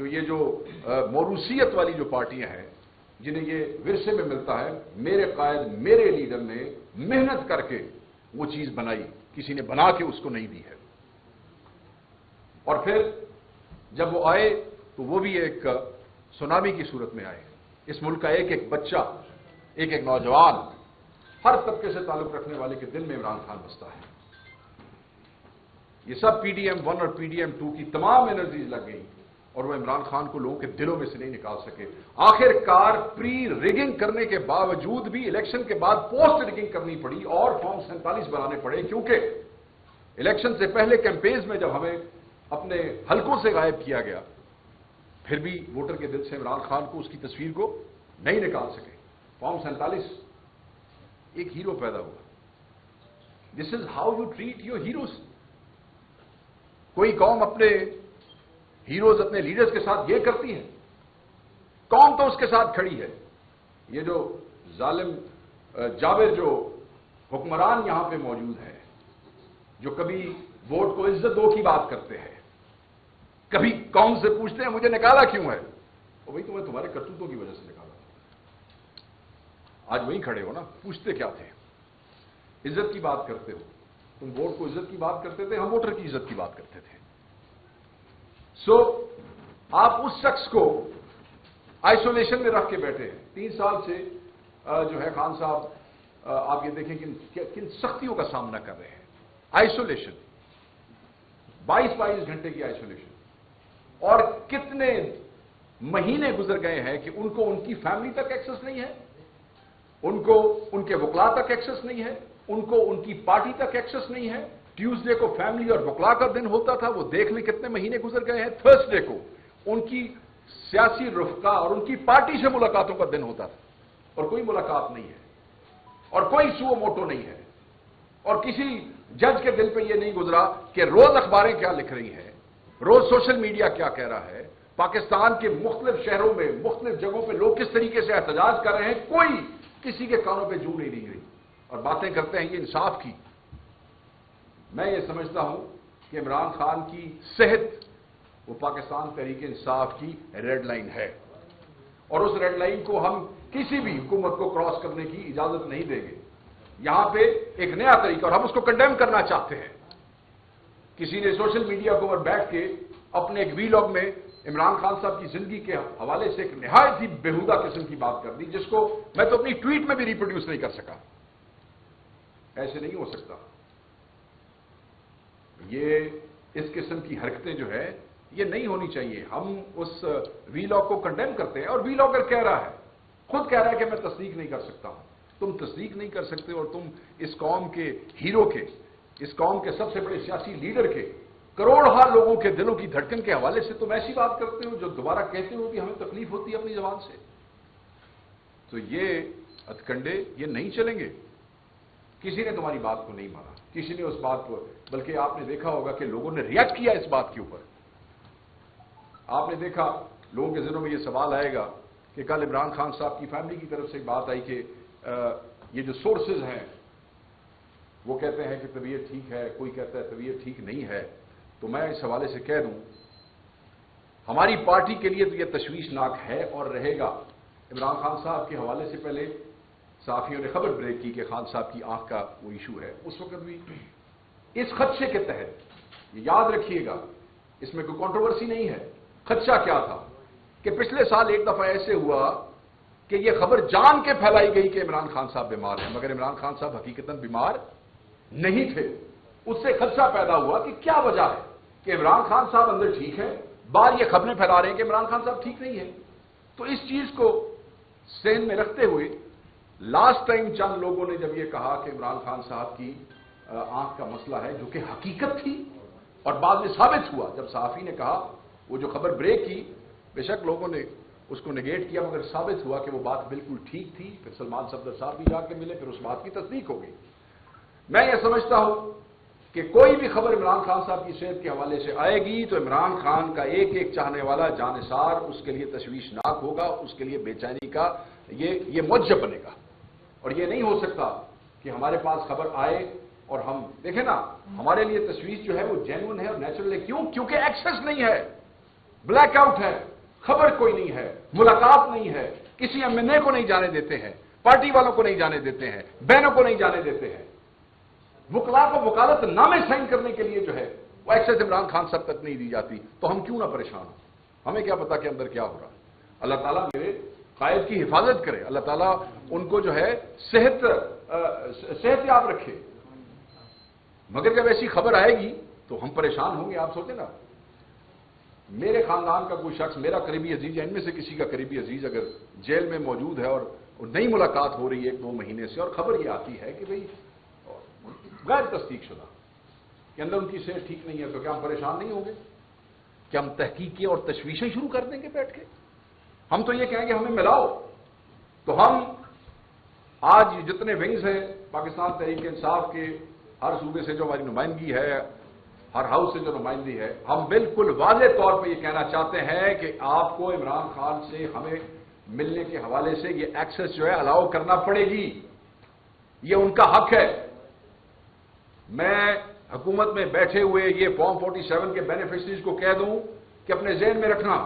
جو موروثیت والی جو پارٹیاں ہیں جنہیں یہ ورثے میں ملتا ہے، میرے قائد میرے لیڈر نے محنت کر کے وہ چیز بنائی، کسی نے بنا کے اس کو نہیں دی ہے۔ اور پھر جب وہ آئے تو وہ بھی ایک سونامی کی صورت میں آئے۔ اس ملک کا ایک ایک بچہ، ایک ایک نوجوان، ہر طبقے سے تعلق رکھنے والے کے دل میں عمران خان بستا ہے۔ یہ سب پی ڈی ایم 1 اور پی ڈی ایم 2 کی تمام انرجیز لگ گئی اور وہ عمران خان کو لوگوں کے دلوں میں سے نہیں نکال سکے۔ آخر کار پری ریگنگ کرنے کے باوجود بھی الیکشن کے بعد پوسٹ ریگنگ کرنی پڑی اور فارم 47 بنانے پڑے، کیونکہ الیکشن سے پہلے کیمپینز میں جب ہمیں اپنے حلقوں سے غائب کیا گیا، پھر بھی ووٹر کے دل سے عمران خان کو، اس کی تصویر کو نہیں نکال سکے۔ فارم 47 ایک ہیرو پیدا ہوا۔ This is how you treat your heroes. کوئی قوم اپنے ہیروز، اپنے لیڈرز کے ساتھ یہ کرتی ہے؟ قوم تو اس کے ساتھ کھڑی ہے۔ یہ جو ظالم جابر جو حکمران یہاں پہ موجود ہے، جو کبھی ووٹ کو عزت دو کی بات کرتے ہیں، کبھی قوم سے پوچھتے ہیں مجھے نکالا کیوں ہے؟ وہ بھائی تمہیں تمہارے کرتوتوں کی وجہ سے نکالا۔ آج وہیں کھڑے ہو نا، پوچھتے کیا تھے؟ عزت کی بات کرتے ہو، تم ووٹ کو عزت کی بات کرتے تھے، ہم ووٹر کی عزت کی بات کرتے تھے۔ آپ اس شخص کو آئسولیشن میں رکھ کے بیٹھے ہیں۔ 3 سال سے جو ہے خان صاحب، آپ یہ دیکھیں کن سختیوں کا سامنا کر رہے ہیں۔ آئسولیشن، 22 گھنٹے کی آئسولیشن، اور کتنے مہینے گزر گئے ہیں کہ ان کو ان کی فیملی تک ایکسس نہیں ہے، ان کو ان کے وکلاء تک ایکسس نہیں ہے، ان کو ان کی پارٹی تک ایکسس نہیں ہے۔ ٹیوزڈے کو فیملی اور وکلاء کا دن ہوتا تھا، وہ دیکھ لیں کتنے مہینے گزر گئے ہیں۔ تھرسڈے کو ان کی سیاسی رفقا اور ان کی پارٹی سے ملاقاتوں کا دن ہوتا تھا، اور کوئی ملاقات نہیں ہے، اور کوئی سو موٹو نہیں ہے، اور کسی جج کے دل پہ یہ نہیں گزرا کہ روز اخباریں کیا لکھ رہی ہیں، روز سوشل میڈیا کیا کہہ رہا ہے، پاکستان کے مختلف شہروں میں مختلف جگہوں پہ لوگ کس طریقے سے احتجاج کر رہے ہیں، کوئی کسی کے کانوں پہ جو نہیں رہی اور باتیں کرتے ہیں یہ انصاف کی۔ میں یہ سمجھتا ہوں کہ عمران خان کی صحت وہ پاکستان تحریک انصاف کی ریڈ لائن ہے، اور اس ریڈ لائن کو ہم کسی بھی حکومت کو کراس کرنے کی اجازت نہیں دیں گے۔ یہاں پہ ایک نیا طریقہ، اور ہم اس کو کنڈیم کرنا چاہتے ہیں۔ کسی نے سوشل میڈیا کے اوپر بیٹھ کے اپنے ایک وی لاگ میں عمران خان صاحب کی زندگی کے حوالے سے ایک نہایت ہی بےہودہ قسم کی بات کر دی، جس کو میں تو اپنی ٹویٹ میں بھی ریپروڈیوس نہیں کر سکا۔ ایسے نہیں ہو سکتا۔ یہ اس قسم کی حرکتیں جو ہے یہ نہیں ہونی چاہیے۔ ہم اس وی لاگ کو کنڈیم کرتے ہیں، اور وی لاگر کہہ رہا ہے، خود کہہ رہا ہے کہ میں تصدیق نہیں کر سکتا ہوں۔ تم تصدیق نہیں کر سکتے، اور تم اس قوم کے ہیرو کے، اس قوم کے سب سے بڑے سیاسی لیڈر کے، کروڑہا لوگوں کے دلوں کی دھڑکن کے حوالے سے تم ایسی بات کرتے ہو جو دوبارہ کہتے ہو کہ ہمیں تکلیف ہوتی ہے اپنی زبان سے۔ تو یہ ہتھکنڈے یہ نہیں چلیں گے۔ کسی نے تمہاری بات کو نہیں مانا، کسی نے اس بات کو، بلکہ آپ نے دیکھا ہوگا کہ لوگوں نے ریئیکٹ کیا اس بات کے اوپر۔ آپ نے دیکھا لوگوں کے ذہنوں میں یہ سوال آئے گا کہ کل عمران خان صاحب کی فیملی کی طرف سے بات آئی کہ یہ جو سورسز ہیں وہ کہتے ہیں کہ طبیعت ٹھیک ہے، کوئی کہتا ہے طبیعت ٹھیک نہیں ہے۔ تو میں اس حوالے سے کہہ دوں، ہماری پارٹی کے لیے تو یہ تشویشناک ہے اور رہے گا۔ عمران خان صاحب کے حوالے سے پہلے صحافیوں نے خبر بریک کی کہ خان صاحب کی آنکھ کا وہ ایشو ہے، اس وقت بھی اس خدشے کے تحت، یہ یاد رکھیے گا، اس میں کوئی کنٹروورسی نہیں ہے۔ خدشہ کیا تھا کہ پچھلے سال ایک دفعہ ایسے ہوا کہ یہ خبر جان کے پھیلائی گئی کہ عمران خان صاحب بیمار ہیں، مگر عمران خان صاحب حقیقتاً بیمار نہیں تھے۔ اس سے خدشہ پیدا ہوا کہ کیا وجہ ہے کہ عمران خان صاحب اندر ٹھیک ہے، بعد یہ خبریں پھیلا رہے ہیں کہ عمران خان صاحب ٹھیک نہیں ہے۔ تو اس چیز کو ذہن میں رکھتے ہوئے لاسٹ ٹائم چند لوگوں نے جب یہ کہا کہ عمران خان صاحب کی آنکھ کا مسئلہ ہے، جو کہ حقیقت تھی اور بعد میں ثابت ہوا، جب صحافی نے کہا وہ جو خبر بریک کی، بے شک لوگوں نے اس کو نگیٹ کیا، مگر ثابت ہوا کہ وہ بات بالکل ٹھیک تھی۔ پھر سلمان صفدر صاحب بھی جا کے ملے، پھر اس بات کی تصدیق ہو گئی۔ میں یہ سمجھتا ہوں کہ کوئی بھی خبر عمران خان صاحب کی صحت کے حوالے سے آئے گی تو عمران خان کا ایک ایک چاہنے والا جانثار اس کے لیے تشویشناک ہوگا، اس کے لیے بے چینی کا یہ موجب بنے گا۔ اور یہ نہیں ہو سکتا کہ ہمارے پاس خبر آئے اور ہم دیکھیں نا، ہمارے لیے تشویش جو ہے وہ جینون ہے اور نیچرل ہے۔ کیوں؟ کیونکہ ایکسس نہیں ہے، بلیک آؤٹ ہے۔ خبر کوئی نہیں ہے، ملاقات نہیں ہے، کسی ایم این اے کو نہیں جانے دیتے ہیں، پارٹی والوں کو نہیں جانے دیتے ہیں، بہنوں کو نہیں جانے دیتے ہیں، وکلاء کو وکالت نامے سائن کرنے کے لیے جو ہے وہ ایکسس عمران خان صاحب تک نہیں دی جاتی، تو ہم کیوں نہ پریشان ہوں؟ ہمیں کیا پتا کہ اندر کیا ہو رہا؟ اللہ تعالیٰ میرے قائد کی حفاظت کرے، اللہ تعالیٰ ان کو جو ہے صحت یاب رکھے، مگر جب ایسی خبر آئے گی تو ہم پریشان ہوں گے۔ آپ سوچیں نا، میرے خاندان کا کوئی شخص، میرا قریبی عزیز یا ان میں سے کسی کا قریبی عزیز اگر جیل میں موجود ہے اور نئی ملاقات ہو رہی ہے 1-2 مہینے سے، اور خبر یہ آتی ہے کہ بھئی غیر تصدیق شدہ کہ اندر ان کی صحت ٹھیک نہیں ہے، تو کیا ہم پریشان نہیں ہوں گے؟ کیا ہم تحقیقیں اور تشویشیں شروع کر دیں گے بیٹھ کے؟ ہم تو یہ کہیں گے ہمیں ملاؤ۔ تو ہم آج جتنے ونگز ہیں پاکستان تحریک انصاف کے، ہر صوبے سے جو ہماری نمائندگی ہے، ہر ہاؤس سے جو نمائندگی ہے، ہم بالکل واضح طور پہ یہ کہنا چاہتے ہیں کہ آپ کو عمران خان سے ہمیں ملنے کے حوالے سے یہ ایکسس جو ہے الاؤ کرنا پڑے گی، یہ ان کا حق ہے۔ میں حکومت میں بیٹھے ہوئے یہ فارم 47 کے بینیفیشریز کو کہہ دوں کہ اپنے ذہن میں رکھنا،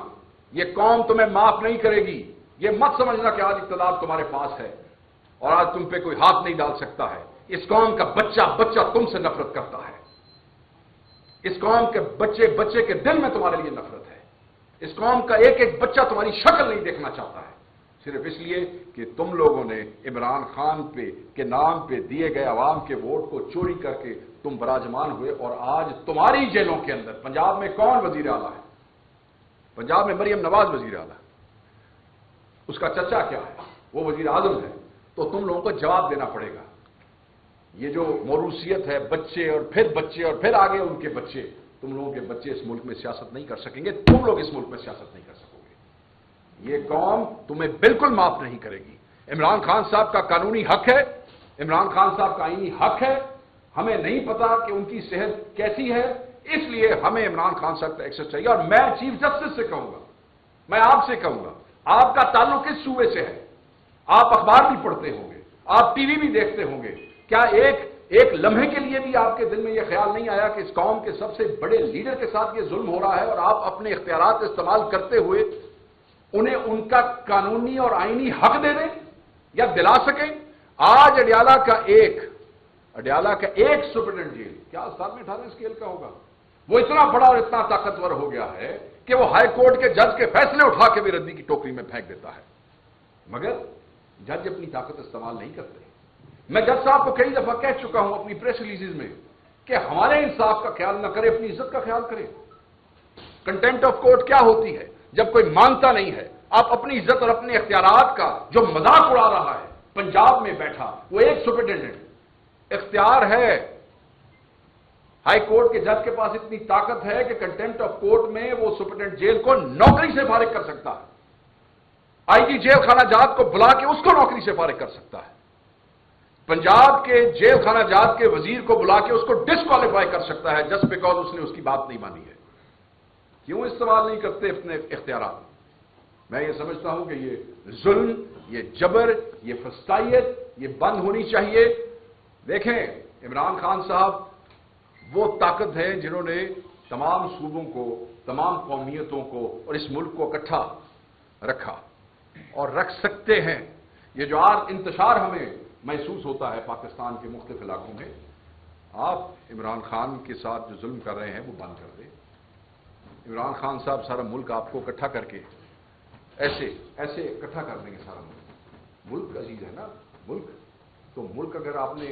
یہ قوم تمہیں معاف نہیں کرے گی۔ یہ مت سمجھنا کہ آج اقتدار تمہارے پاس ہے اور آج تم پہ کوئی ہاتھ نہیں ڈال سکتا ہے۔ اس قوم کا بچہ تم سے نفرت کرتا ہے، اس قوم کے بچے کے دل میں تمہارے لیے نفرت ہے، اس قوم کا ایک ایک بچہ تمہاری شکل نہیں دیکھنا چاہتا ہے، صرف اس لیے کہ تم لوگوں نے عمران خان کے نام پہ دیے گئے عوام کے ووٹ کو چوری کر کے تم براجمان ہوئے، اور آج تمہاری جیلوں کے اندر پنجاب میں کون وزیر اعلیٰ ہے؟ پنجاب میں مریم نواز وزیر اعلیٰ، اس کا چچا کیا ہے؟ وہ وزیر اعظم ہے۔ تو تم لوگوں کو جواب دینا پڑے گا۔ یہ جو موروثیت ہے، بچے اور پھر آگے ان کے بچے، تم لوگوں کے بچے اس ملک میں سیاست نہیں کر سکیں گے، تم لوگ اس ملک میں سیاست نہیں کر سکو گے۔ یہ قوم تمہیں بالکل معاف نہیں کرے گی۔ عمران خان صاحب کا قانونی حق ہے، عمران خان صاحب کا آئینی حق ہے، ہمیں نہیں پتا کہ ان کی صحت کیسی ہے، اس لیے ہمیں عمران خان صاحب کا ایکسس چاہیے۔ اور میں چیف جسٹس سے کہوں گا، میں آپ سے کہوں گا، آپ کا تعلق کس صوبے سے ہے؟ آپ اخبار بھی پڑھتے ہوں گے، آپ ٹی وی بھی دیکھتے ہوں گے، کیا ایک لمحے کے لیے بھی آپ کے دل میں یہ خیال نہیں آیا کہ اس قوم کے سب سے بڑے لیڈر کے ساتھ یہ ظلم ہو رہا ہے اور آپ اپنے اختیارات استعمال کرتے ہوئے انہیں ان کا قانونی اور آئینی حق دے دیں یا دلا سکیں؟ آج اڈیالہ کا ایک سپرنٹینڈنٹ جیل کیا 18 اسکیل کا ہوگا، وہ اتنا بڑا اور اتنا طاقتور ہو گیا ہے کہ وہ ہائی کورٹ کے جج کے فیصلے اٹھا کے بھی ردی کی ٹوکری میں پھینک دیتا ہے، مگر جج اپنی طاقت استعمال نہیں کرتے۔ میں جج صاحب کو کئی دفعہ کہہ چکا ہوں اپنی پریس ریلیزز میں کہ ہمارے انصاف کا خیال نہ کرے، اپنی عزت کا خیال کرے۔ کنٹمپٹ آف کورٹ کیا ہوتی ہے؟ جب کوئی مانتا نہیں ہے، آپ اپنی عزت اور اپنے اختیارات کا جو مذاق اڑا رہا ہے پنجاب میں بیٹھا، وہ ایک سپرنٹینڈنٹ اختیار ہے، ہائی کورٹ کے جج کے پاس اتنی طاقت ہے کہ کنٹمپٹ آف کورٹ میں وہ سپرنٹینڈنٹ جیل کو نوکری سے فارغ کر سکتا ہے، آئی جی جیل خانہ جات کو بلا کے اس کو نوکری سے فارغ کر سکتا ہے، پنجاب کے جیل خانہ جات کے وزیر کو بلا کے اس کو ڈسکوالیفائی کر سکتا ہے جسٹ بیکاز اس نے اس کی بات نہیں مانی ہے۔ کیوں استعمال نہیں کرتے اپنے اختیارات؟ میں یہ سمجھتا ہوں کہ یہ ظلم، یہ جبر، یہ فسطائیت یہ بند ہونی چاہیے۔ دیکھیں، عمران خان صاحب وہ طاقت ہیں جنہوں نے تمام صوبوں کو، تمام قومیتوں کو اور اس ملک کو اکٹھا رکھا اور رکھ سکتے ہیں۔ یہ جو آج انتشار ہمیں محسوس ہوتا ہے پاکستان کے مختلف علاقوں میں، آپ عمران خان کے ساتھ جو ظلم کر رہے ہیں وہ بند کر دیں۔ عمران خان صاحب سارا ملک آپ کو اکٹھا کر کے ایسے اکٹھا کر دیں گے سارا ملک عزیز ہے نا ملک، تو ملک اگر آپ نے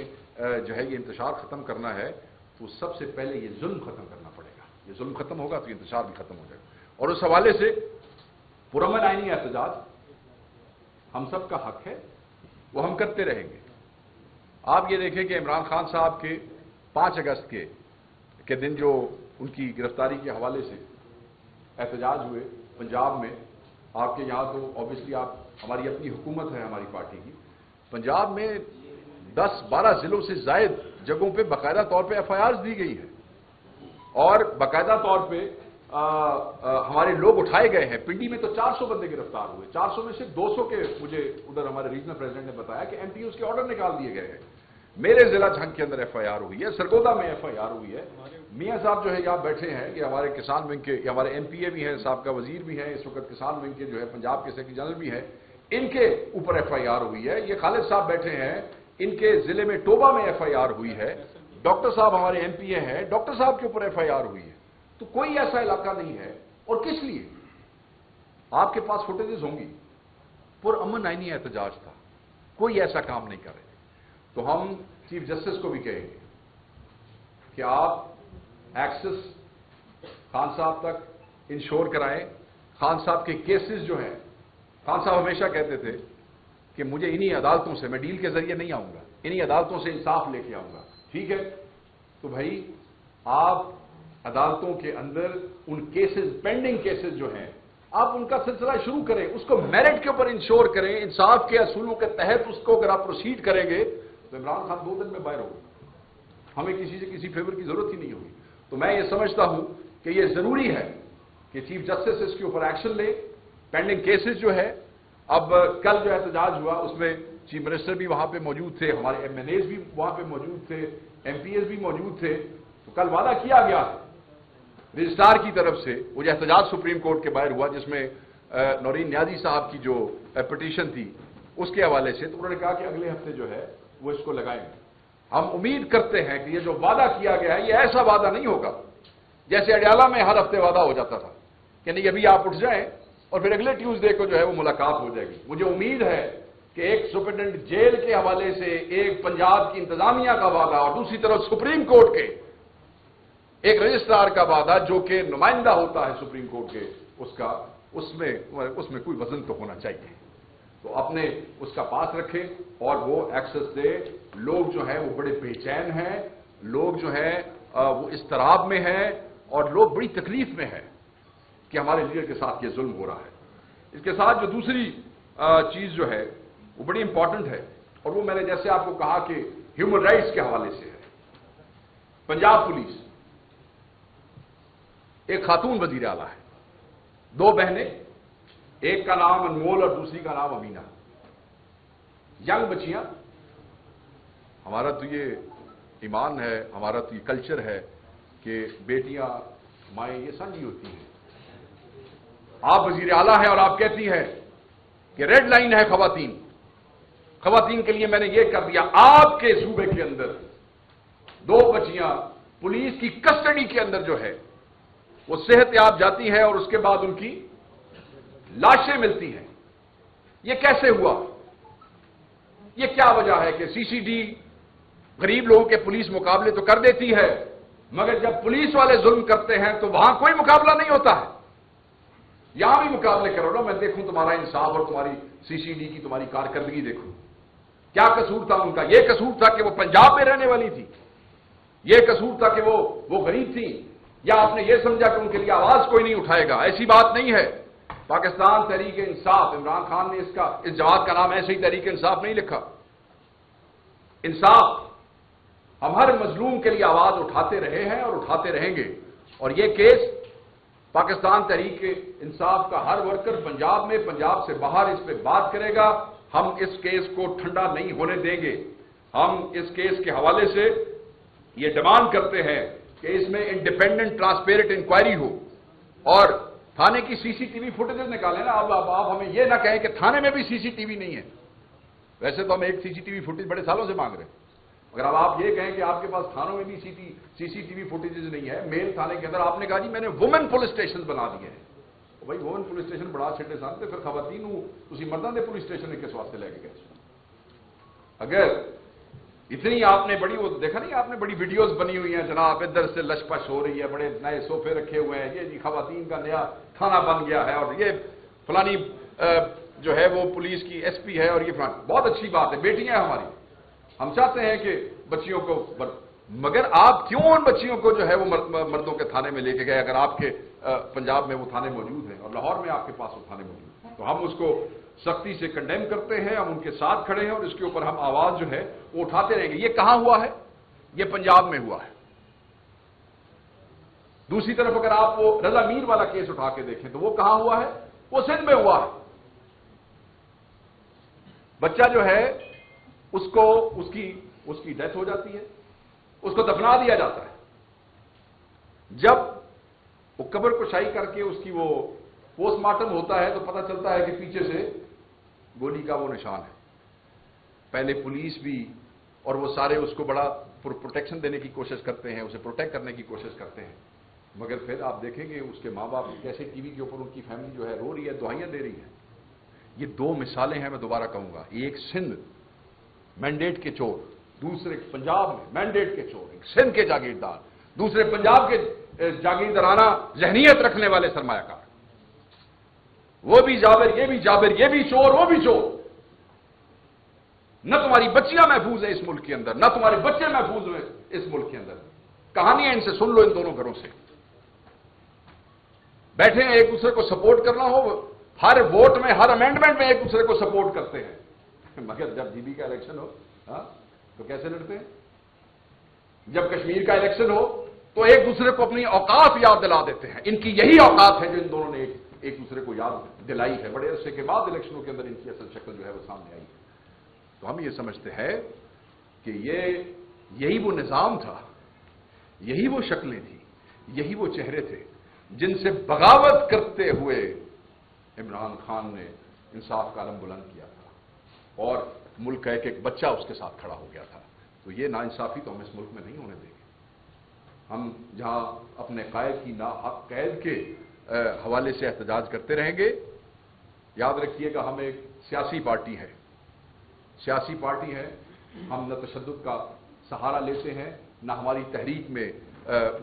جو ہے یہ انتشار ختم کرنا ہے تو سب سے پہلے یہ ظلم ختم کرنا پڑے گا۔ یہ ظلم ختم ہوگا تو یہ انتشار بھی ختم ہو جائے گا، اور اس حوالے سے پرامن آئینی احتجاج ہم سب کا حق ہے، وہ ہم کرتے رہیں گے۔ آپ یہ دیکھیں کہ عمران خان صاحب کے 5 اگست کے دن جو ان کی گرفتاری کے حوالے سے احتجاج ہوئے پنجاب میں، آپ کے یہاں تو آبویسلی آپ ہماری اپنی حکومت ہے ہماری پارٹی کی، پنجاب میں 10-12 ضلعوں سے زائد جگہوں پہ باقاعدہ طور پہ ایف آئی آرز دی گئی ہیں، اور باقاعدہ طور پہ ہمارے لوگ اٹھائے گئے ہیں۔ پنڈی میں تو 400 بندے گرفتار ہوئے، 400 میں سے 200 کے مجھے ادھر ہمارے ریجنل پریزیڈنٹ نے بتایا کہ ایم پی اوز کے آرڈر نکال دیے گئے ہیں۔ میرے ضلع جھنگ کے اندر FIR ہوئی ہے, سرگودا میں FIR ہوئی ہے. میاں صاحب جو ہے یہاں بیٹھے ہیں, یہ ہمارے کسان ونگ کے, یہ ہمارے MPA بھی ہیں, سابقہ وزیر بھی ہیں, اس وقت کسان ونگ کے جو ہے پنجاب کے سیکرٹری جنرل بھی ہیں, ان کے اوپر FIR ہوئی ہے. یہ خالد صاحب بیٹھے ہیں, ان کے ضلع میں ٹوبہ میں FIR ہوئی ہے. ڈاکٹر صاحب ہمارے MPA ہیں, ڈاکٹر صاحب کے اوپر FIR ہوئی ہے. تو کوئی ایسا علاقہ نہیں ہے. اور کس لیے؟ آپ کے پاس فوٹیجز ہوں گی, پرامن آئینی احتجاج تھا, کوئی ایسا کام نہیں کر رہے. تو ہم چیف جسٹس کو بھی کہیں گے کہ آپ ایکسس خان صاحب تک انشور کرائیں. خان صاحب کے کیسز جو ہیں, خان صاحب ہمیشہ کہتے تھے کہ مجھے انہی عدالتوں سے, میں ڈیل کے ذریعے نہیں آؤں گا, انہی عدالتوں سے انصاف لے کے آؤں گا. ٹھیک ہے, تو بھائی آپ عدالتوں کے اندر ان کیسز, پینڈنگ کیسز جو ہیں, آپ ان کا سلسلہ شروع کریں, اس کو میرٹ کے اوپر انشور کریں, انصاف کے اصولوں کے تحت اس کو اگر آپ پروسیڈ کریں گے تو عمران خان 2 دن میں باہر ہوگا, ہمیں کسی سے کسی فیور کی ضرورت ہی نہیں ہوگی. تو میں یہ سمجھتا ہوں کہ یہ ضروری ہے کہ چیف جسٹس اس کے اوپر ایکشن لے. پینڈنگ کیسز جو ہے, اب کل جو احتجاج ہوا اس میں چیف منسٹر بھی وہاں پہ موجود تھے, ہمارے MNAs بھی وہاں پہ موجود تھے, MPAs بھی موجود تھے. تو کل وعدہ کیا گیا رجسٹرار کی طرف سے, وہ جو احتجاج سپریم کورٹ کے باہر ہوا جس میں نورین نیازی صاحب کی جو پٹیشن تھی اس کے حوالے سے, تو انہوں نے کہا کہ اگلے ہفتے جو ہے وہ اس کو لگائیں گے. ہم امید کرتے ہیں کہ یہ جو وعدہ کیا گیا ہے یہ ایسا وعدہ نہیں ہوگا جیسے اڈیالہ میں ہر ہفتے وعدہ ہو جاتا تھا کہ نہیں ابھی آپ اٹھ جائیں اور پھر اگلے ٹیوزڈے کو جو ہے وہ ملاقات ہو جائے گی. مجھے امید ہے کہ ایک سپرنٹینڈنٹ جیل کے حوالے سے ایک پنجاب کی انتظامیہ کا وعدہ اور دوسری طرف سپریم کورٹ کے ایک رجسٹرار کا وعدہ جو کہ نمائندہ ہوتا ہے سپریم کورٹ کے, اس میں کوئی وزن تو ہونا چاہیے. تو اپنے اس کا پاس رکھے اور وہ ایکسس دے. لوگ جو ہیں وہ بڑے بے چین ہیں, لوگ جو ہیں وہ اضطراب میں ہیں, اور لوگ بڑی تکلیف میں ہیں کہ ہمارے لیڈر کے ساتھ یہ ظلم ہو رہا ہے. اس کے ساتھ جو دوسری چیز جو ہے وہ بڑی امپورٹنٹ ہے, اور وہ میں نے جیسے آپ کو کہا کہ ہیومن رائٹس کے حوالے سے ہے. پنجاب پولیس ایک خاتون وزیر اعلیٰ ہے, 2 بہنیں, ایک کا نام انمول اور دوسری کا نام امینہ, ینگ بچیاں. ہمارا تو یہ ایمان ہے, ہمارا تو یہ کلچر ہے کہ بیٹیاں مائیں یہ سمجھی ہوتی ہیں. آپ وزیر اعلیٰ ہیں اور آپ کہتی ہیں کہ ریڈ لائن ہے خواتین کے لیے میں نے یہ کر دیا. آپ کے صوبے کے اندر 2 بچیاں پولیس کی کسٹڈی کے اندر جو ہے وہ صحت یاب جاتی ہیں اور اس کے بعد ان کی لاشیں ملتی ہیں. یہ کیسے ہوا؟ یہ کیا وجہ ہے کہ CCD غریب لوگوں کے پولیس مقابلے تو کر دیتی ہے, مگر جب پولیس والے ظلم کرتے ہیں تو وہاں کوئی مقابلہ نہیں ہوتا ہے. یہاں بھی مقابلے کرو نا, میں دیکھوں تمہارا انصاف اور تمہاری CCD کی تمہاری کارکردگی دیکھوں. کیا قصور تھا ان کا؟ یہ قصور تھا کہ وہ پنجاب میں رہنے والی تھی, یہ قصور تھا کہ وہ غریب تھی, یا آپ نے یہ سمجھا کہ ان کے لیے آواز کوئی نہیں اٹھائے گا؟ ایسی بات نہیں ہے. پاکستان تحریک انصاف, عمران خان نے اس جماعت کا نام ایسے ہی تحریک انصاف نہیں لکھا. انصاف, ہم ہر مظلوم کے لیے آواز اٹھاتے رہے ہیں اور اٹھاتے رہیں گے. اور یہ کیس پاکستان تحریک انصاف کا ہر ورکر پنجاب میں, پنجاب سے باہر اس پہ بات کرے گا. ہم اس کیس کو ٹھنڈا نہیں ہونے دیں گے. ہم اس کیس کے حوالے سے یہ ڈیمانڈ کرتے ہیں کہ اس میں انڈیپینڈنٹ ٹرانسپیرنٹ انکوائری ہو, اور تھانے کی CCTV فوٹیجز نکالیں نا. آپ ہمیں یہ نہ کہیں کہ تھانے میں بھی CCTV نہیں ہے. ویسے تو ہم ایک CCTV فوٹیج بڑے سالوں سے مانگ رہے ہیں, مگر اب آپ یہ کہیں کہ آپ کے پاس تھانوں میں بھی CCTV فوٹیجز نہیں ہے. میل تھانے کے اندر آپ نے کہا جی میں نے وومن پولیس اسٹیشن بنا دیے ہیں. بھائی وومن پولیس اسٹیشن بڑا چھٹے سانتے, پھر خواتین اسی مردوں کے پولیس اسٹیشن نے کس واسطے لے کے گئے؟ اگر اتنی آپ نے بڑی, وہ دیکھا نہیں آپ نے بڑی ویڈیوز بنی ہوئی ہیں جناب, ادھر سے لش پش ہو رہی ہے, بڑے نئے صوفے رکھے ہوئے ہیں, یہ جی خواتین کا نیا تھانہ بن گیا ہے, اور یہ فلانی جو ہے وہ پولیس کی SP ہے, اور یہ فلانی. بہت اچھی بات ہے, بیٹیاں ہیں ہماری, ہم چاہتے ہیں کہ بچیوں کو, مگر آپ کیوں ان بچیوں کو جو ہے وہ مردوں کے تھانے میں لے کے گئے اگر آپ کے پنجاب میں وہ تھانے موجود ہیں اور لاہور میں آپ کے پاس وہ تھانے موجود ہیں؟ تو ہم اس کو سختی سے کنڈیم کرتے ہیں, ہم ان کے ساتھ کھڑے ہیں, اور اس کے اوپر ہم آواز جو ہے وہ اٹھاتے رہیں گے. یہ کہاں ہوا ہے؟ یہ پنجاب میں ہوا ہے. دوسری طرف اگر آپ وہ رضا میر والا کیس اٹھا کے دیکھیں تو وہ کہاں ہوا ہے؟ وہ سندھ میں ہوا ہے. بچہ جو ہے اس کو اس کی اس کی ڈیتھ ہو جاتی ہے، اس کو دفنا دیا جاتا ہے. جب وہ قبر کشائی کر کے اس کی وہ پوسٹ مارٹم ہوتا ہے تو پتہ چلتا ہے کہ پیچھے سے گولی کا وہ نشان ہے. پہلے پولیس بھی اور وہ سارے اس کو بڑا پروٹیکشن دینے کی کوشش کرتے ہیں، اسے پروٹیکٹ کرنے کی کوشش کرتے ہیں، مگر پھر آپ دیکھیں گے اس کے ماں باپ کیسے ٹی وی کے اوپر ان کی فیملی جو ہے رو رہی ہے، دعائیاں دے رہی ہے. یہ دو مثالیں ہیں، میں دوبارہ کہوں گا. ایک سندھ مینڈیٹ کے چور، دوسرے پنجاب میں مینڈیٹ کے چور. ایک سندھ کے جاگیردار، دوسرے پنجاب کے جاگیردارانہ ذہنیت رکھنے والے سرمایہ کار. وہ بھی جابر، یہ بھی جابر، یہ بھی چور، وہ بھی چور. نہ تمہاری بچیاں محفوظ ہیں اس ملک کے اندر، نہ تمہارے بچے محفوظ ہیں اس ملک کے اندر. کہانیاں ان سے سن لو، ان دونوں گھروں سے. بیٹھے ہیں ایک دوسرے کو سپورٹ کرنا ہو، ہر ووٹ میں، ہر امینڈمنٹ میں ایک دوسرے کو سپورٹ کرتے ہیں، مگر جب جی بی کا الیکشن ہو تو کیسے لڑتے ہیں؟ جب کشمیر کا الیکشن ہو تو ایک دوسرے کو اپنی اوقات یاد دلا دیتے ہیں. ان کی یہی اوقات ہے جو ان دونوں نے ایک دوسرے کو یاد دلائی ہے. بڑے عرصے کے بعد الیکشنوں کے اندر ان کی اصل شکل جو ہے وہ سامنے آئی ہے. تو ہم یہ سمجھتے ہیں کہ یہی وہ نظام تھا، یہی وہ شکلیں تھیں، یہی وہ چہرے تھے جن سے بغاوت کرتے ہوئے عمران خان نے انصاف کا علم بلند کیا تھا اور ملک کا ایک ایک بچہ اس کے ساتھ کھڑا ہو گیا تھا. تو یہ ناانصافی تو ہم اس ملک میں نہیں ہونے دیں گے. ہم جہاں اپنے قائد کی ناحق قید کے حوالے سے احتجاج کرتے رہیں گے، یاد رکھیے گا ہم ایک سیاسی پارٹی ہے، سیاسی پارٹی ہے. ہم نہ تشدد کا سہارا لیتے ہیں، نہ ہماری تحریک میں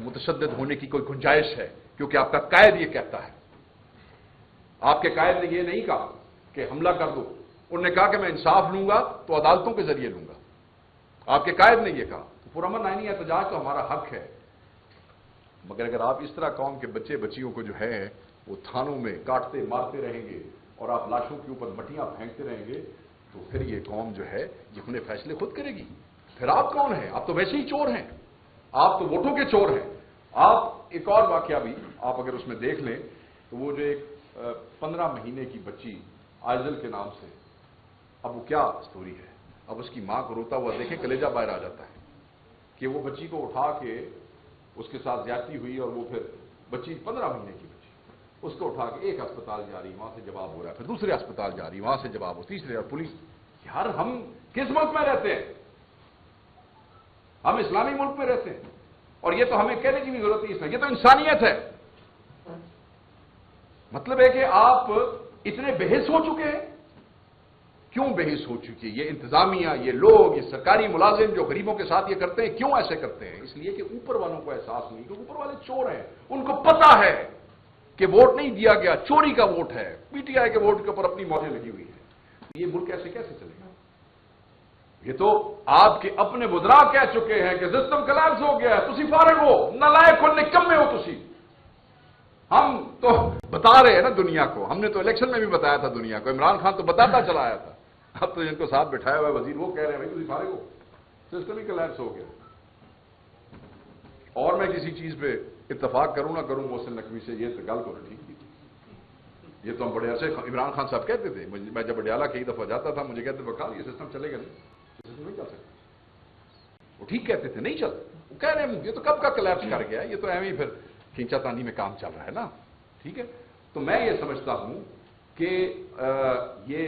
متشدد ہونے کی کوئی گنجائش ہے، کیونکہ آپ کا قائد یہ کہتا ہے. آپ کے قائد نے یہ نہیں کہا کہ حملہ کر دو، انہوں نے کہا کہ میں انصاف لوں گا تو عدالتوں کے ذریعے لوں گا. آپ کے قائد نے یہ کہا. تو پرامن آئینی احتجاج تو ہمارا حق ہے، مگر اگر آپ اس طرح قوم کے بچے بچیوں کو جو ہے وہ تھانوں میں کاٹتے مارتے رہیں گے اور آپ لاشوں کے اوپر مٹیاں پھینکتے رہیں گے تو پھر یہ قوم جو ہے یہ اپنے فیصلے خود کرے گی. پھر آپ کون ہیں؟ آپ تو ویسے ہی چور ہیں، آپ تو ووٹوں کے چور ہیں. آپ ایک اور واقعہ بھی آپ اگر اس میں دیکھ لیں تو وہ جو ایک 15 مہینے کی بچی آئزل کے نام سے، اب وہ کیا سٹوری ہے. اب اس کی ماں کو روتا ہوا دیکھیں کلیجہ باہر آ جاتا ہے کہ وہ بچی کو اٹھا کے اس کے ساتھ زیادتی ہوئی اور وہ پھر بچی 15 مہینے کی بچی اس کو اٹھا کے ایک ہسپتال جا رہی، وہاں سے جواب ہو رہا ہے، پھر دوسرے ہسپتال جا رہی، وہاں سے جواب ہو، تیسرے، اور پولیس. یار ہم کس ملک میں رہتے ہیں؟ ہم اسلامی ملک میں رہتے ہیں اور یہ تو ہمیں کہنے کی بھی ضرورت نہیں ہے، یہ تو انسانیت ہے. مطلب ہے کہ آپ اتنے بحث ہو چکے ہیں. کیوں بحث ہو چکی ہے؟ یہ انتظامیہ، یہ لوگ، یہ سرکاری ملازم جو غریبوں کے ساتھ یہ کرتے ہیں، کیوں ایسے کرتے ہیں؟ اس لیے کہ اوپر والوں کو احساس نہیں، کیونکہ اوپر والے چور ہیں. ان کو پتا ہے کہ ووٹ نہیں دیا گیا، چوری کا ووٹ ہے، پی ٹی آئی کے ووٹ کے اوپر اپنی موجیں لگی ہوئی ہیں. یہ ملک ایسے کیسے چلے گا؟ یہ تو آپ کے اپنے وزراء کہہ چکے ہیں کہ سسٹم کلیپس ہو گیا ہے، تسی فارغ ہو، نالائق ہو، نکمے ہو تسی. ہم تو بتا رہے ہیں نا دنیا کو، ہم نے تو الیکشن میں بھی بتایا تھا دنیا کو، عمران خان تو بتاتا چلا آیا تھا. اب تو جن کو ساتھ بٹھایا ہوا ہے وزیر وہ کہہ رہے ہیں بھائی تسی فارغ ہو، سسٹم ہی کلیپس ہو گیا. اور میں کسی چیز پہ اتفاق کروں نہ کروں محسن نقوی سے، یہ گل کو ٹھیک تھی. یہ تو ہم بڑے عرصے عمران خان صاحب کہتے تھے، میں جب اڈیالہ کئی دفعہ جاتا تھا مجھے کہتے بکال یہ سسٹم چلے گا نہیں، یہ سسٹم نہیں چل سکتا. وہ ٹھیک کہتے تھے، نہیں چل. وہ کہہ رہے ہیں یہ تو کب کا کلیپس کر گیا، یہ تو ایویں پھر کھینچا تانی میں کام چل رہا ہے نا. ٹھیک ہے. تو میں یہ سمجھتا ہوں کہ یہ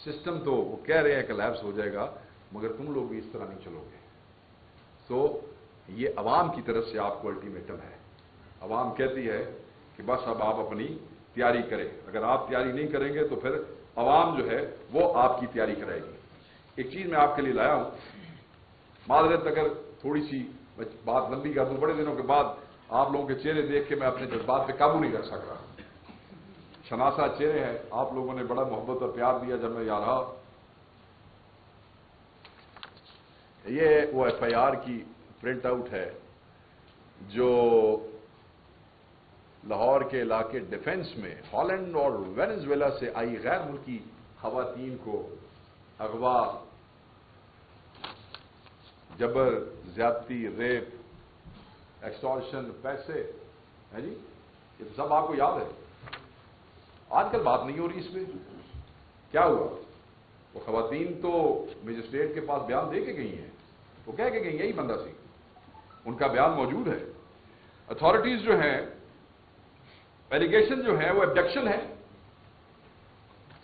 سسٹم تو وہ کہہ رہے ہیں کلیپس ہو جائے گا، مگر تم لوگ بھی اس طرح نہیں چلو گے. تو یہ عوام کی طرف سے آپ کو الٹیمیٹم ہے. عوام کہتی ہے کہ بس اب آپ اپنی تیاری کریں، اگر آپ تیاری نہیں کریں گے تو پھر عوام جو ہے وہ آپ کی تیاری کرائے گی. ایک چیز میں آپ کے لیے لایا ہوں، معذرت اگر تھوڑی سی بات لمبی کر دوں، بڑے دنوں کے بعد آپ لوگوں کے چہرے دیکھ کے میں اپنے جذبات پہ قابو نہیں کر سک رہا. شناسا چہرے ہیں، آپ لوگوں نے بڑا محبت اور پیار دیا جب میں یہاں رہا. یہ وہ ایف آئی آر کی پرنٹ آؤٹ ہے جو لاہور کے علاقے ڈیفنس میں ہالینڈ اور وینزویلا سے آئی غیر ملکی خواتین کو اغوا، جبر، زیادتی، ریپ، ایکسٹارشن، پیسے ہے جی، یہ تو سب آپ کو یاد ہے. آج کل بات نہیں ہو رہی اس میں. کیا ہوا؟ وہ خواتین تو مجسٹریٹ کے پاس بیان دے کے گئی ہیں، وہ کہہ کے گئی یہی بندہ سی، ان کا بیان موجود ہے۔ اتھارٹیز جو ہیں، ایلیگیشن جو ہے وہ ابڈکشن ہے،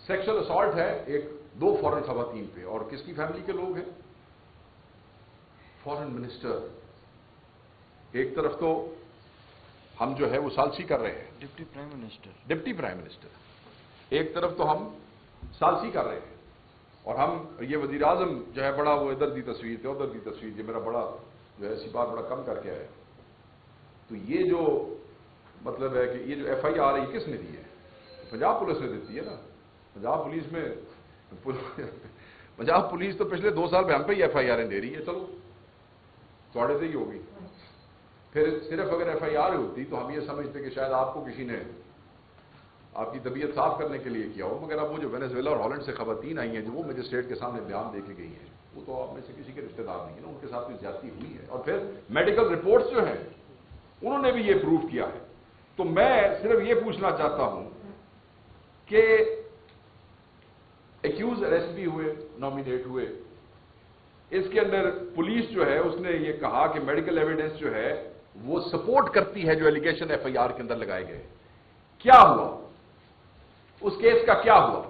سیکشل اسالٹ ہے دو فورن خواتین پہ، اور کس کی فیملی کے لوگ ہیں؟ فورن منسٹر۔ ایک طرف تو ہم جو ہے وہ سالسی کر رہے ہیں، ڈپٹی پرائم منسٹر، ایک طرف تو ہم سالسی کر رہے ہیں، اور ہم یہ وزیر اعظم جو ہے بڑا وہ ادھر دی تصویر تھے ادھر دی تصویر، یہ میرا بڑا جو ہے اسی بات بڑا کم کر کے آیا۔ تو یہ جو مطلب ہے کہ یہ جو ایف آئی آر ہے کس نے دی ہے؟ پنجاب پولیس نے دیتی ہے نا۔ پنجاب پولیس تو پچھلے 2 سال ہم پہ ہی ایف آئی آر دے رہی ہے، چلو تھوڑے سے ہی ہوگی۔ پھر صرف اگر ایف آئی آر ہوتی تو ہم یہ سمجھتے کہ شاید آپ کو کسی نے آپ کی طبیعت صاف کرنے کے لیے کیا ہو، مگر اب وہ جو وینیزویلا اور ہالینڈ سے خواتین آئی ہیں جو وہ مجسٹریٹ کے سامنے بیان دے کے گئی ہیں، وہ تو آپ میں سے کسی کے رشتہ دار نہیں ہے نا، ان کے ساتھ بھی زیادتی ہوئی ہے، اور پھر میڈیکل رپورٹس جو ہیں انہوں نے بھی یہ پروف کیا ہے۔ تو میں صرف یہ پوچھنا چاہتا ہوں کہ ایکیوز اریسٹ بھی ہوئے، نامینیٹ ہوئے، اس کے اندر پولیس جو ہے اس نے یہ کہا کہ میڈیکل ایویڈنس جو ہے وہ سپورٹ کرتی ہے جو ایلیگیشن ایف آئی آر کے اندر لگائے گئے۔ کیا ہوا اس کیس کا؟ کیا ہوا؟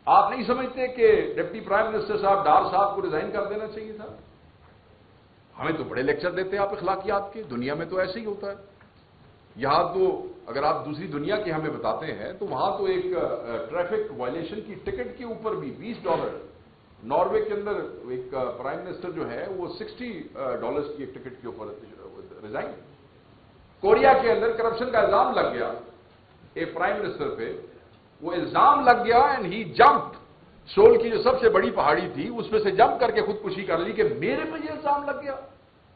آپ نہیں سمجھتے کہ ڈپٹی پرائم منسٹر صاحب ڈار صاحب کو ریزائن کر دینا چاہیے تھا؟ ہمیں تو بڑے لیکچر دیتے ہیں آپ اخلاقیات کے، دنیا میں تو ایسے ہی ہوتا ہے۔ یہاں تو اگر آپ دوسری دنیا کے ہمیں بتاتے ہیں تو وہاں تو ایک ٹریفک وائلیشن کی ٹکٹ کے اوپر بھی $20، ناروے کے اندر ایک پرائم منسٹر جو ہے وہ $60 کی ایک ٹکٹ کے اوپر ریزائن۔ کوریا کے اندر کرپشن کا الزام لگ گیا ایک پرائم منسٹر پہ، وہ الزام لگ گیا اینڈ ہی جمپ، سول کی جو سب سے بڑی پہاڑی تھی اس میں سے جمپ کر کے خودکشی کر لی کہ میرے پہ یہ الزام لگ گیا۔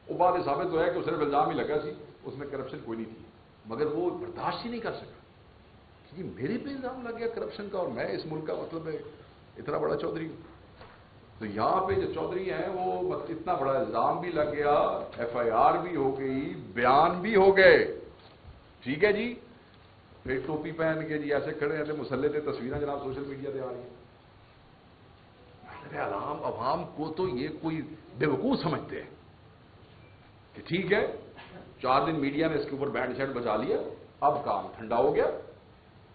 وہ بات ثابت ہوا ہے کہ صرف الزام ہی لگا سی، اس میں کرپشن کوئی نہیں تھی، مگر وہ برداشت ہی نہیں کر سکا کہ میرے پہ الزام لگ گیا کرپشن کا، اور میں اس ملک کا مطلب ہے اتنا بڑا چودھری ہوں۔ تو یہاں پہ جو چودھری ہیں وہ اتنا بڑا الزام بھی لگ گیا، ایف آئی آر بھی ہو گئی، بیان بھی ہو گئے، ٹھیک ہے جی۔ پھر ٹوپی پہن کے جی ایسے کھڑے ہیں مسلح تھے، تصویریں جناب سوشل میڈیا پہ آ رہی ہیں۔ عوام کو تو یہ کوئی بے وقوف سمجھتے ہیں کہ ٹھیک ہے 4 دن میڈیا نے اس کے اوپر بینڈ شینڈ بجا لیا، اب کام ٹھنڈا ہو گیا،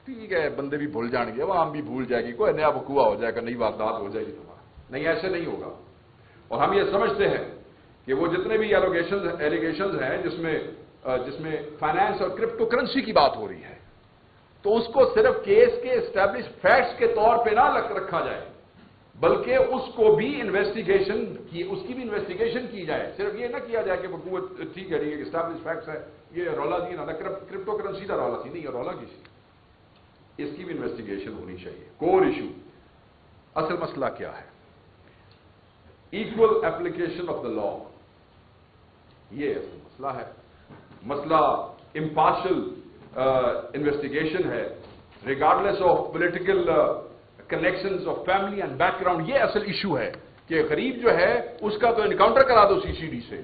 ٹھیک ہے بندے بھی بھول جان گے، عوام بھی بھول جائے گی، کوئی نیا وقوع ہو جائے گا، نئی واردات ہو جائے گی تمہارا۔ نہیں، ایسے نہیں ہوگا۔ اور ہم یہ سمجھتے ہیں کہ وہ جتنے بھی ایلیگیشنز ہیں جس میں فائنانس اور کرپٹو کرنسی کی بات ہو رہی ہے، تو اس کو صرف کیس کے اسٹیبلش فیکٹس کے طور پہ نہ رکھا جائے، بلکہ اس کو بھی اس کی بھی انویسٹیگیشن کی جائے۔ صرف یہ نہ کیا جائے کہ حکومت ٹھیک ہے یہ اسٹیبلش فیکٹس ہے، یہ رولا دی نہ کرپٹو کرنسی کا رولا تھی، نہیں یہ رولا کی سی، اس کی بھی انویسٹیگیشن ہونی چاہیے۔ کور ایشو، اصل مسئلہ کیا ہے؟ ایکول ایپلیکیشن آف دا لا، یہ اصل مسئلہ ہے۔ مسئلہ امپارشل انویسٹیگیشن ہے، regardless of political connections of family and back ground, یہ اصل ایشو ہے کہ غریب جو ہے اس کا تو انکاؤنٹر کرا دو CCD سے۔